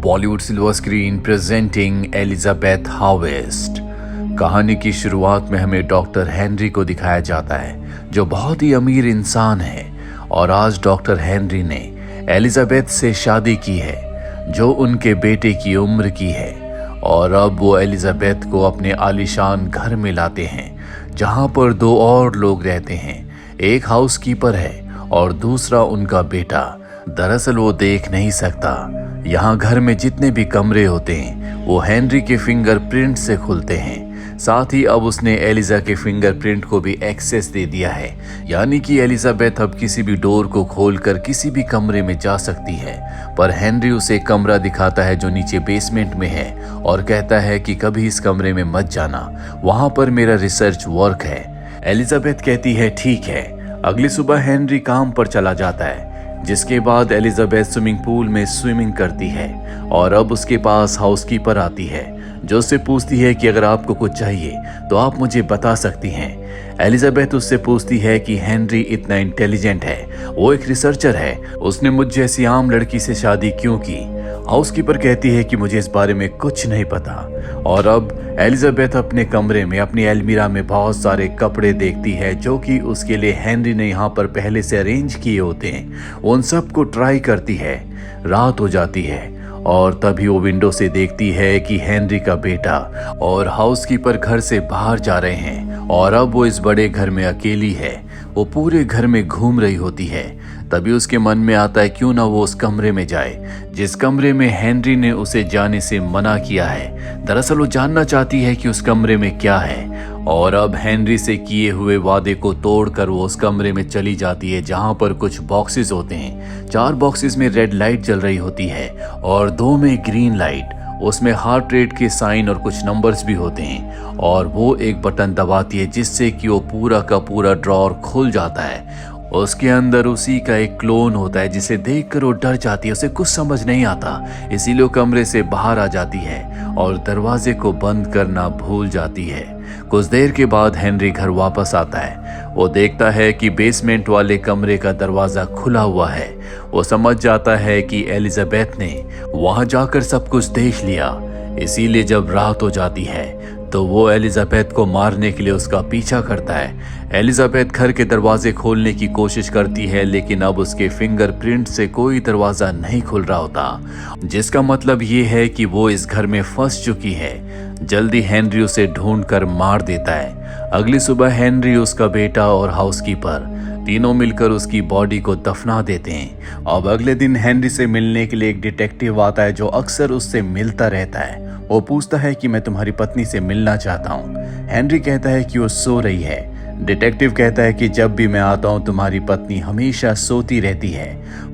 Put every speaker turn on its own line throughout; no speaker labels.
Bollywood silver screen presenting Elizabeth harvest. कहानी की शुरुआत में हमें डॉक्टर हेनरी को दिखाया जाता है जो बहुत ही अमीर इंसान है और आज डॉक्टर हेनरी ने एलिजाबेथ से शादी की है जो उनके बेटे की उम्र की है और अब वो एलिजाबेथ को अपने आलीशान घर में लाते हैं जहां पर दो और लोग रहते हैं। एक हाउसकीपर है और दूसरा उनका बेटा। दरअसल वो देख नहीं सकता। यहाँ घर में जितने भी कमरे होते हैं वो हेनरी के फिंगरप्रिंट से खुलते हैं। साथ ही अब उसने एलिजा के फिंगरप्रिंट को भी एक्सेस दे दिया है, यानी कि एलिजाबेथ अब किसी भी डोर को खोलकर किसी भी कमरे में जा सकती है। पर हेनरी उसे कमरा दिखाता है जो नीचे बेसमेंट में है और कहता है कि कभी इस कमरे में मत जाना, वहां पर मेरा रिसर्च वर्क है। एलिजाबेथ कहती है ठीक है। अगली सुबह हेनरी काम पर चला जाता है, जिसके बाद एलिजाबेथ स्विमिंग पूल में स्विमिंग करती है और अब उसके पास हाउसकीपर आती है जो उससे पूछती है कि अगर आपको कुछ चाहिए तो आप मुझे बता सकती हैं। एलिजाबेथ उससे पूछती है कि हेनरी इतना इंटेलिजेंट है, वो एक रिसर्चर है, उसने मुझ जैसी आम लड़की से शादी क्यों की। हाउसकीपर कहती है कि मुझे इस बारे में कुछ नहीं पता। और अब एलिजाबेथ अपने कमरे में अपनी अलमीरा में बहुत सारे कपड़े देखती है जो कि उसके लिए हेनरी ने यहाँ पर पहले से अरेंज किए होते हैं। उन सब को ट्राई करती है। रात हो जाती है और तभी वो विंडो से देखती है कि हेनरी का बेटा और हाउसकीपर घर से बाहर जा रहे हैं और अब वो इस बड़े घर में अकेली है। वो पूरे घर में घूम रही होती है। तभी उसके मन में आता है क्यों ना वो उस कमरे में जाए जिस कमरे में हेनरी ने उसे जाने से मना किया है। दरअसल वो जानना चाहती है कि उस कमरे में क्या है और अब हेनरी से किए हुए वादे को तोड़कर वो उस कमरे में चली जाती है जहां पर कुछ बॉक्सेस होते हैं। 4 बॉक्सेस में रेड लाइट जल रही होती है और 2 में ग्रीन लाइट। उसमें हार्ट रेट के साइन और कुछ नंबर्स भी होते हैं और वो एक बटन दबाती है जिससे कि वो पूरा का पूरा ड्रॉर खुल जाता है। उसके अंदर उसी का एक क्लोन होता है जिसे देखकर वो डर जाती है। उसे कुछ समझ नहीं आता, इसीलिए वो कमरे से बाहर आ जाती है और दरवाजे को बंद करना भूल जाती है। कुछ देर के बाद हेनरी घर वापस आता है। वो देखता है कि बेसमेंट वाले कमरे का दरवाजा खुला हुआ है। वो समझ जाता है कि एलिजाबेथ ने वहां जाकर सब कुछ देख लिया, इसीलिए जब रात हो जाती है तो वो एलिजाबेथ को मारने के लिए उसका पीछा करता है। एलिजाबेथ घर के दरवाजे खोलने की कोशिश करती है लेकिन अब उसके फिंगरप्रिंट से कोई दरवाजा नहीं खुल रहा होता, जिसका मतलब ये है कि वो इस घर में फंस चुकी है। जल्दी हेनरी उसे ढूंढकर मार देता है। अगली सुबह हेनरी, उसका बेटा और हाउसकीपर तीनों मिलकर उसकी बॉडी को दफना देते हैं। अब अगले दिन हेनरी से मिलने के लिए एक डिटेक्टिव आता है जो अक्सर उससे मिलता रहता है। वो पूछता है कि मैं तुम्हारी पत्नी से मिलना चाहता हूँ। हेनरी कहता है कि वो सो रही है। डिटेक्टिव कहता है कि जब भी मैं आता हूँ तुम्हारी पत्नी हमेशा सोती रहती है।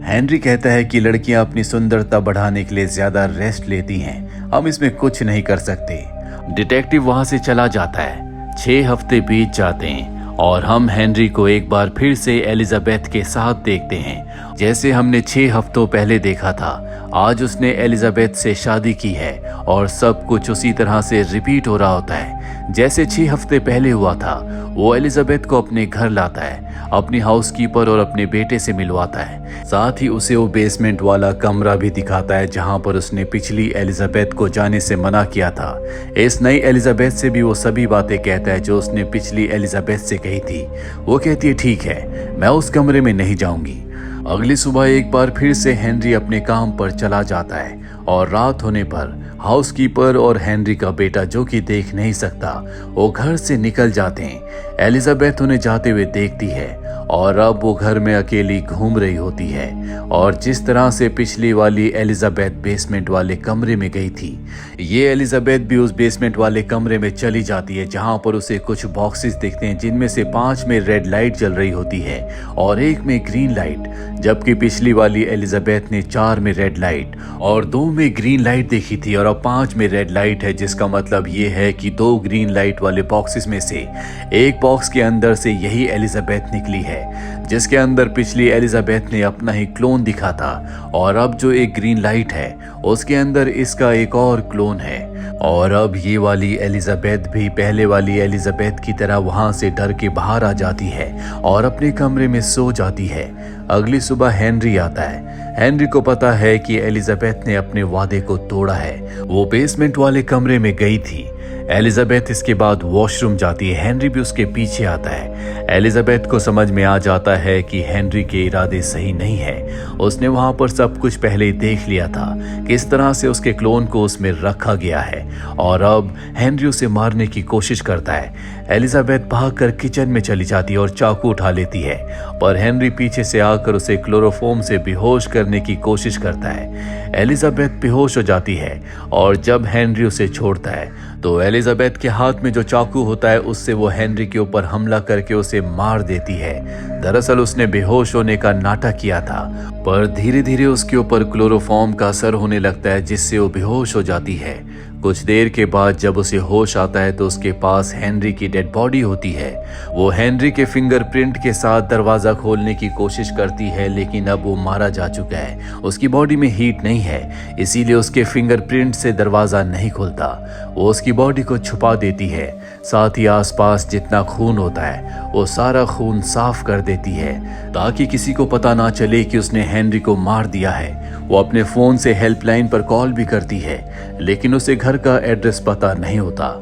हेनरी कहता है कि लड़कियां अपनी सुंदरता बढ़ाने के लिए ज्यादा रेस्ट लेती हैं, हम इसमें कुछ नहीं कर सकते। डिटेक्टिव वहां से चला जाता है। 6 हफ्ते बीत जाते हैं और हम हेनरी को एक बार फिर से एलिजाबेथ के साथ देखते हैं जैसे हमने 6 हफ्तों पहले देखा था। आज उसने एलिजाबेथ से शादी की है और सब कुछ उसी तरह से रिपीट हो रहा होता है जैसे 6 हफ्ते पहले हुआ था। वो एलिजाबेथ को अपने घर लाता है, अपनी हाउसकीपर और अपने बेटे से मिलवाता है। साथ ही उसे वो बेसमेंट वाला कमरा भी दिखाता है जहां पर उसने पिछली एलिजाबेथ को जाने से मना किया था। इस नई एलिजाबेथ से भी वो सभी बातें कहता है जो उसने पिछली एलिजाबेथ से कही थी। वो कहती है ठीक है, मैं उस कमरे में नहीं जाऊंगी। अगली सुबह एक बार फिर से हेनरी अपने काम पर चला जाता है और रात होने पर हाउसकीपर और हेनरी का बेटा जो कि देख नहीं सकता वो घर से निकल जाते हैं। एलिजाबेथ उन्हें जाते हुए देखती है और अब वो घर में अकेली घूम रही होती है और जिस तरह से पिछली वाली एलिजाबेथ बेसमेंट वाले कमरे में गई थी, ये एलिजाबेथ भी उस बेसमेंट वाले कमरे में चली जाती है जहां पर उसे कुछ बॉक्सेस दिखते हैं जिनमें से 5 में रेड लाइट जल रही होती है और 1 में ग्रीन लाइट, जबकि पिछली वाली एलिजाबेथ ने 4 में रेड लाइट और 2 में ग्रीन लाइट देखी थी और अब 5 में रेड लाइट है, जिसका मतलब ये है कि 2 ग्रीन लाइट वाले बॉक्सेस में से एक बॉक्स के अंदर से यही एलिजाबेथ निकली है। है जिसके अंदर पिछली एलिजाबेथ ने अपना ही क्लोन दिखा था और अब जो एक ग्रीन लाइट है उसके अंदर इसका एक और क्लोन है। और अब ये वाली एलिजाबेथ भी पहले वाली एलिजाबेथ की तरह वहां से डर के बाहर आ जाती है और अपने कमरे में सो जाती है। अगली सुबह हेनरी आता है। हेनरी को पता है कि एलिजाबेथ ने अपने वादे को तोड़ा है। वो बेसमेंट वाले कमरे में गई थी। एलिजाबेथ इसके बाद वॉशरूम जाती है। हेनरी भी उसके पीछे आता है। एलिजाबेथ को समझ में आ जाता है कि हेनरी के इरादे सही नहीं है। उसने वहां पर सब कुछ पहले ही देख लिया था, किस तरह से उसके क्लोन को उसमें रखा गया है और अब हेनरी उसे मारने की कोशिश करता है। एलिजाबेथ भागकर किचन में चली जाती है और चाकू उठा लेती है, पर हेनरी पीछे से आकर उसे क्लोरोफॉर्म से बेहोश करने की कोशिश करता है। एलिजाबेथ बेहोश हो जाती है और जब हेनरी उसे छोड़ता है तो एलिजाबेथ के हाथ में जो चाकू होता है उससे वो हेनरी के ऊपर हमला करके उसे मार देती है। दरअसल उसने बेहोश होने का नाटक किया था, पर धीरे धीरे उसके ऊपर क्लोरोफॉर्म का असर होने लगता है जिससे वो बेहोश हो जाती है। कुछ देर के बाद जब उसे होश आता है तो उसके पास हेनरी की डेड बॉडी होती है। वो हेनरी के फिंगरप्रिंट के साथ दरवाजा खोलने की कोशिश करती है, लेकिन अब वो मारा जा चुका है। उसकी बॉडी में हीट नहीं है, इसीलिए उसके फिंगरप्रिंट से दरवाजा नहीं खुलता। वो उसकी बॉडी को छुपा देती है, साथ ही आसपास जितना खून होता है वो सारा खून साफ कर देती है ताकि किसी को पता ना चले कि उसने हेनरी को मार दिया है। वो अपने फोन से हेल्पलाइन पर कॉल भी करती है, लेकिन उसे घर का एड्रेस पता नहीं होता।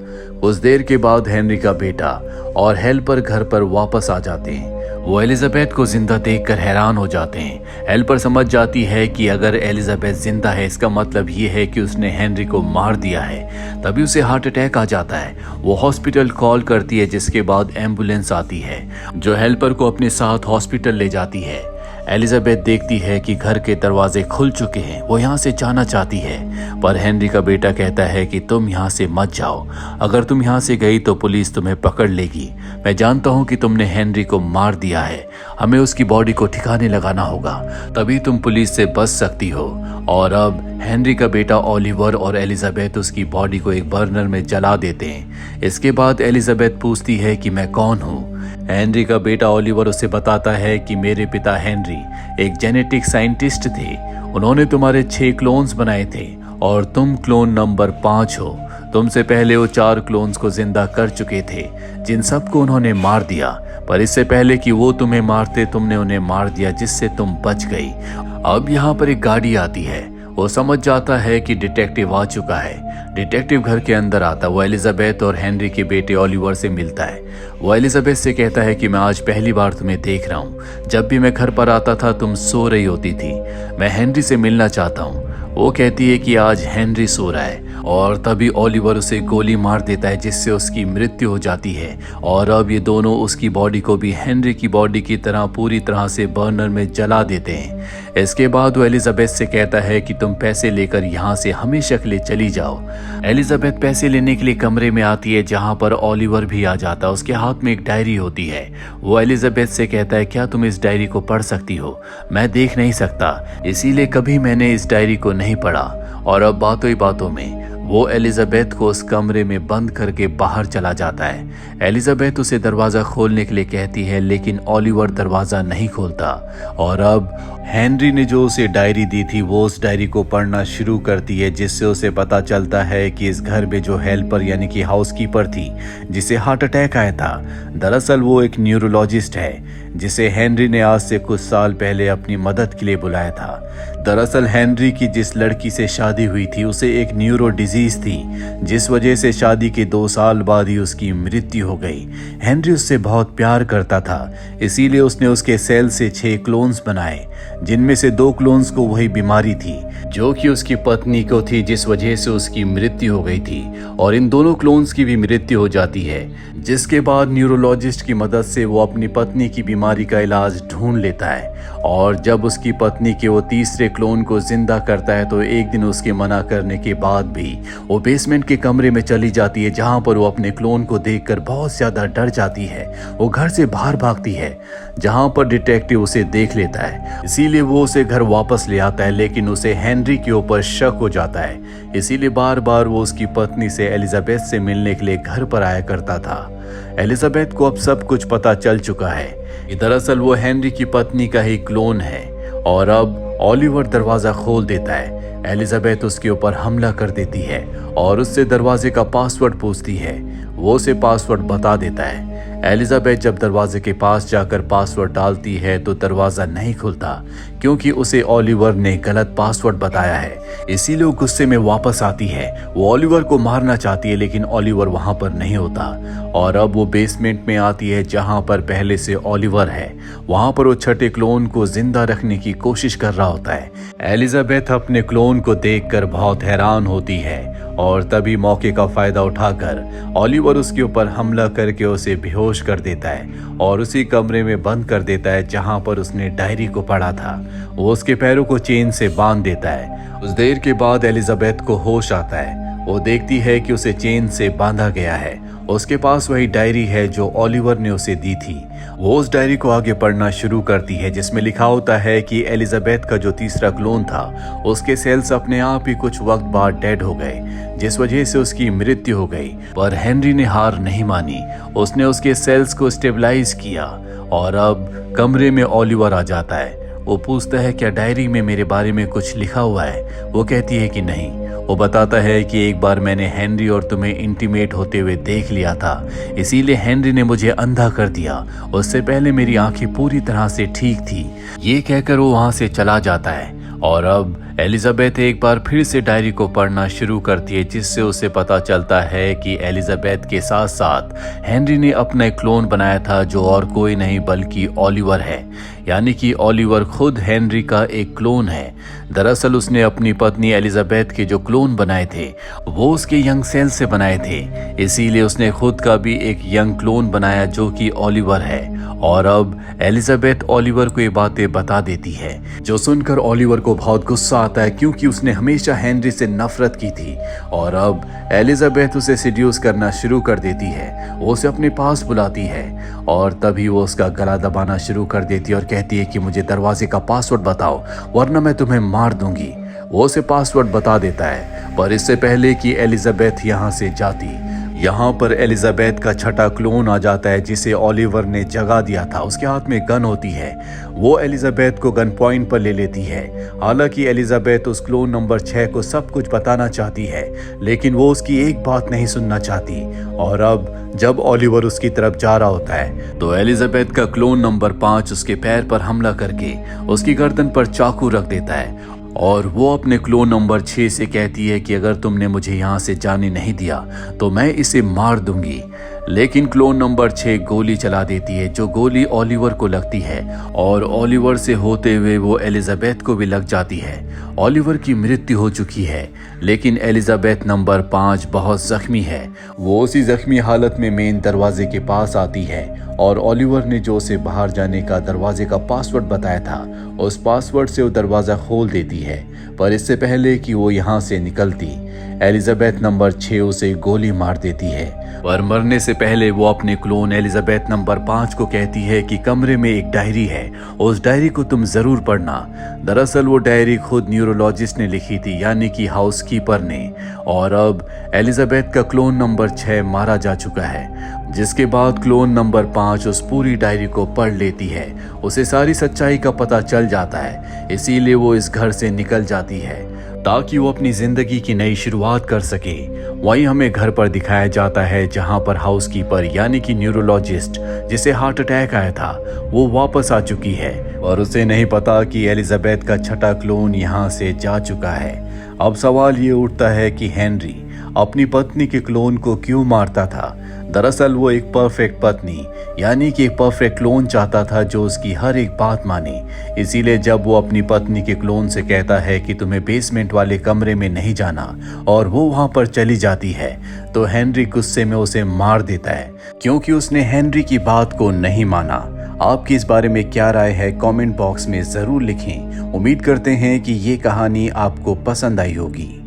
कुछ देर के बाद हेनरी का बेटा और हेल्पर घर पर वापस आ जाते हैं। वो एलिजाबेथ को जिंदा देखकर हैरान हो जाते हैं। हेल्पर समझ जाती है कि अगर एलिजाबेथ जिंदा है इसका मतलब ये है कि उसने हेनरी को मार दिया है। तभी उसे हार्ट अटैक आ जाता है। वो हॉस्पिटल कॉल करती है, जिसके बाद एम्बुलेंस आती है जो हेल्पर को अपने साथ हॉस्पिटल ले जाती है। एलिजाबेथ देखती है कि घर के दरवाजे खुल चुके हैं। वो यहाँ से जाना चाहती है, पर हेनरी का बेटा कहता है कि तुम यहाँ से मत जाओ। अगर तुम यहाँ से गई तो पुलिस तुम्हें पकड़ लेगी। मैं जानता हूँ कि तुमने हेनरी को मार दिया है। हमें उसकी बॉडी को ठिकाने लगाना होगा, तभी तुम पुलिस से बच सकती हो। और अब हेनरी का बेटा ओलिवर और एलिजाबेथ उसकी बॉडी को एक बर्नर में जला देते हैं। इसके बाद एलिजाबेथ पूछती है कि मैं कौन हूँ। हेनरी का बेटा ओलिवर उसे बताता है कि मेरे पिता हेनरी एक जेनेटिक साइंटिस्ट थे। उन्होंने तुम्हारे 6 क्लोन्स बनाए थे और तुम क्लोन नंबर 5 हो। तुमसे पहले वो 4 क्लोन्स को जिंदा कर चुके थे, जिन सबको उन्होंने मार दिया। पर इससे पहले कि वो तुम्हें मारते तुमने उन्हें मार दिया, जिससे तुम बच गई। अब यहाँ पर एक गाड़ी आती है। वो समझ जाता है कि डिटेक्टिव आ चुका है। डिटेक्टिव घर के अंदर आता। वो एलिजाबेथ और हेनरी के बेटे ओलिवर से मिलता है। वो एलिजाबेथ से कहता है कि मैं आज पहली बार तुम्हें देख रहा हूँ। जब भी मैं घर पर आता था तुम सो रही होती थी। मैं हेनरी से मिलना चाहता हूँ। वो कहती है कि आज हेनरी सो रहा है और तभी ओलिवर उसे गोली मार देता है, जिससे उसकी मृत्यु हो जाती है। और अब ये दोनों उसकी बॉडी को भी हेनरी की बॉडी की तरह पूरी तरह से बर्नर में जला देते हैं। इसके बाद वो एलिजाबेथ से कहता है कि तुम पैसे लेकर यहाँ से हमेशा के लिए चली जाओ। एलिजाबेथ पैसे लेने के लिए कमरे में आती है, जहाँ पर ओलिवर भी आ जाता है। उसके हाथ में एक डायरी होती है। वो एलिजाबेथ से कहता है क्या तुम इस डायरी को पढ़ सकती हो? मैं देख नहीं सकता, इसीलिए कभी मैंने इस डायरी को नहीं पढ़ा। और अब बातों ही बातों में वो एलिजाबेथ को उस कमरे में बंद करके बाहर चला जाता है। एलिजाबेथ उसे दरवाजा खोलने के लिए कहती है, लेकिन ओलिवर दरवाजा नहीं खोलता। और अब हेनरी ने जो उसे डायरी दी थी वो उस डायरी को पढ़ना शुरू करती है, जिससे उसे पता चलता है कि इस घर में जो हेल्पर यानी कि हाउसकीपर थी, जिसे हार्ट अटैक आया था, दरअसल वो एक न्यूरोलॉजिस्ट है, जिसे हेनरी ने आज से कुछ साल पहले अपनी मदद के लिए बुलाया था। दरअसल हेनरी की जिस लड़की से शादी हुई थी उसे एक न्यूरो डिजीज थी, जिस वजह से शादी के 2 साल बाद ही उसकी मृत्यु हो गई। हेनरी उससे बहुत प्यार करता था, इसीलिए उसने उसके सेल से 6 क्लोन्स बनाए, जिनमें से 2 क्लोन्स को वही बीमारी थी जो कि उसकी पत्नी को थी, जिस वजह से उसकी मृत्यु हो गई थी। और इन दोनों क्लोन्स की भी मृत्यु हो जाती है, जिसके बाद न्यूरोलॉजिस्ट की मदद से वो अपनी पत्नी की बीमारी का इलाज ढूंढ लेता है। और जब उसकी पत्नी के वो तीसरे क्लोन को जिंदा करता है तो एक दिन उसके मना करने के बाद भी वो बेसमेंट के कमरे में चली जाती है, जहां पर वो अपने क्लोन को देखकर बहुत ज्यादा डर जाती है। वो घर से बाहर भागती है, जहां पर डिटेक्टिव उसे देख लेता है। इसीलिए वो उसे घर वापस ले आता है, लेकिन उसे हेनरी के ऊपर शक हो जाता है। इसीलिए बार बार वो उसकी पत्नी से एलिजाबेथ से मिलने के लिए घर पर आया करता था। एलिजाबेथ को अब सब कुछ पता चल चुका है। ये दरअसल वो हेनरी की पत्नी का ही क्लोन है। और अब ओलिवर दरवाजा खोल देता है। एलिजाबेथ उसके ऊपर हमला कर देती है और उससे दरवाजे का पासवर्ड पूछती है। वो उसे पासवर्ड बता देता है। एलिजाबेथ जब दरवाजे के पास जाकर पासवर्ड डालती है तो दरवाजा नहीं खुलता, क्योंकि उसे ओलिवर ने गलत पासवर्ड बताया है। इसीलिए वो गुस्से में वापस आती है। वो ओलिवर को मारना चाहती है, लेकिन ओलिवर वहां पर नहीं होता। और अब वो बेसमेंट में आती है जहां पर पहले से ओलिवर है। वहां पर वो छठे क्लोन को जिंदा रखने की कोशिश कर रहा होता है। एलिजाबेथ अपने क्लोन को देखकर बहुत हैरान होती है और तभी मौके का फायदा उठाकर ओलिवर उसके ऊपर हमला करके उसे बेहोश कर देता है और उसी कमरे में बंद कर देता है जहां पर उसने डायरी को पढ़ा था। वो उसके पैरों को चेन से बांध देता है। कुछ देर के बाद एलिजाबेथ को होश आता है। वो देखती है कि उसे चेन से बांधा गया है। उसके पास वही डायरी है जो ओलिवर ने उसे दी थी। वो उस डायरी को आगे पढ़ना शुरू करती है, जिसमें लिखा होता है कि एलिजाबेथ का जो तीसरा क्लोन था उसके सेल्स अपने आप ही कुछ वक्त बाद डेड हो गए, जिस वजह से उसकी मृत्यु हो गई। पर हेनरी ने हार नहीं मानी। उसने उसके सेल्स को स्टेबलाइज किया और अब कमरे में ओलिवर आ जाता है। वो पूछता है क्या डायरी में मेरे बारे में कुछ लिखा हुआ है। वो कहती है कि नहीं। वो बताता है कि एक बार मैंने हेनरी और तुम्हें इंटीमेट होते हुए देख लिया था, इसीलिए हेनरी ने मुझे अंधा कर दिया। उससे पहले मेरी आंखें पूरी तरह से ठीक थी। ये कहकर वो वहां से चला जाता है। और अब एलिजाबेथ एक बार फिर से डायरी को पढ़ना शुरू करती है, जिससे उसे पता चलता है कि एलिजाबेथ के साथ साथ हेनरी ने अपना एक क्लोन बनाया था, जो और कोई नहीं बल्कि ओलिवर है। यानी कि ओलिवर खुद हेनरी का एक क्लोन है। दरअसल उसने अपनी पत्नी एलिजाबेथ के जो क्लोन बनाए थे वो उसके यंग सेल से बनाए थे, इसीलिए उसने खुद का भी एक यंग क्लोन बनाया जो कि ओलिवर है। और अब एलिजाबेथ ओलिवर को ये बातें बता देती है, जो सुनकर ओलिवर को बहुत गुस्सा आता है, क्योंकि उसने हमेशा हेनरी से नफरत की थी। और अब एलिजाबेथ उसे सिड्यूस करना शुरू कर देती है। वो उसे अपने पास बुलाती है और तभी वो उसका गला दबाना शुरू कर देती है और कहती है कि मुझे दरवाजे का पासवर्ड बताओ, वरना मैं तुम्हें मार दूंगी। वो उसे पासवर्ड बता देता है, पर इससे पहले कि एलिजाबेथ यहाँ से जाती, यहाँ पर एलिजाबेथ का छठा क्लोन आ जाता है, जिसे ओलिवर ने जगा दिया था। उसके हाथ में गन होती है। वो एलिजाबेथ को गन पॉइंट पर ले लेती है। हालांकि एलिजाबेथ उस क्लोन नंबर 6 को सब कुछ बताना चाहती है, लेकिन वो उसकी एक बात नहीं सुनना चाहती। और अब जब ओलिवर उसकी तरफ जा रहा होता है तो एलिजाबेथ का क्लोन नंबर 5 उसके पैर पर हमला करके उसकी गर्दन पर चाकू रख देता है। और वो अपने क्लोन नंबर 6 से कहती है कि अगर तुमने मुझे यहाँ से जाने नहीं दिया तो मैं इसे मार दूंगी। लेकिन क्लोन नंबर 6 गोली चला देती है, जो गोली ओलिवर को लगती है और ओलिवर से होते हुए वो एलिजाबेथ को भी लग जाती है। ओलिवर की मृत्यु हो चुकी है, लेकिन एलिजाबेथ नंबर 5 बहुत जख्मी है। वो उसी जख्मी हालत में मेन दरवाजे के पास आती है और ओलिवर ने जो उसे बाहर जाने का दरवाजे का पासवर्ड बताया था, उस पासवर्ड से वो दरवाजा खोल देती है। पर इससे पहले कि वो यहाँ से निकलती, एलिजाबेथ नंबर 6 उसे गोली मार देती है। पर मरने से पहले वो अपने क्लोन एलिजाबेथ नंबर 5 को कहती है कि कमरे में एक डायरी है, उस डायरी को तुम जरूर पढ़ना। दरअसल वो डायरी खुद न्यूरोलॉजिस्ट ने लिखी थी, यानी कि हाउसकीपर ने। और अब एलिजाबेथ का क्लोन नंबर 6 मारा जा चुका है, जिसके बाद क्लोन नंबर 5 उस पूरी डायरी को पढ़ लेती है। उसे सारी सच्चाई का पता चल जाता है, इसीलिए वो इस घर से निकल जाती है ताकि वो अपनी जिंदगी की नई शुरुआत कर सके। वहीं हमें घर पर दिखाया जाता है जहां पर हाउसकीपर यानी कि न्यूरोलॉजिस्ट, जिसे हार्ट अटैक आया था, वो वापस आ चुकी है और उसे नहीं पता कि एलिजाबेथ का छठा क्लोन यहां से जा चुका है। अब सवाल ये उठता है कि हेनरी अपनी पत्नी के क्लोन को क्यों मारता था। दरअसल वो एक परफेक्ट पत्नी यानी कि एक परफेक्ट क्लोन चाहता था जो उसकी हर एक बात माने। इसीलिए जब वो अपनी पत्नी के क्लोन से कहता है कि तुम्हें बेसमेंट वाले कमरे में नहीं जाना और वो वहां पर चली जाती है, तो हेनरी गुस्से में उसे मार देता है, क्योंकि उसने हेनरी की बात को नहीं माना। आपकी इस बारे में क्या राय है, कमेंट बॉक्स में जरूर लिखें। उम्मीद करते हैं कि ये कहानी आपको पसंद आई होगी।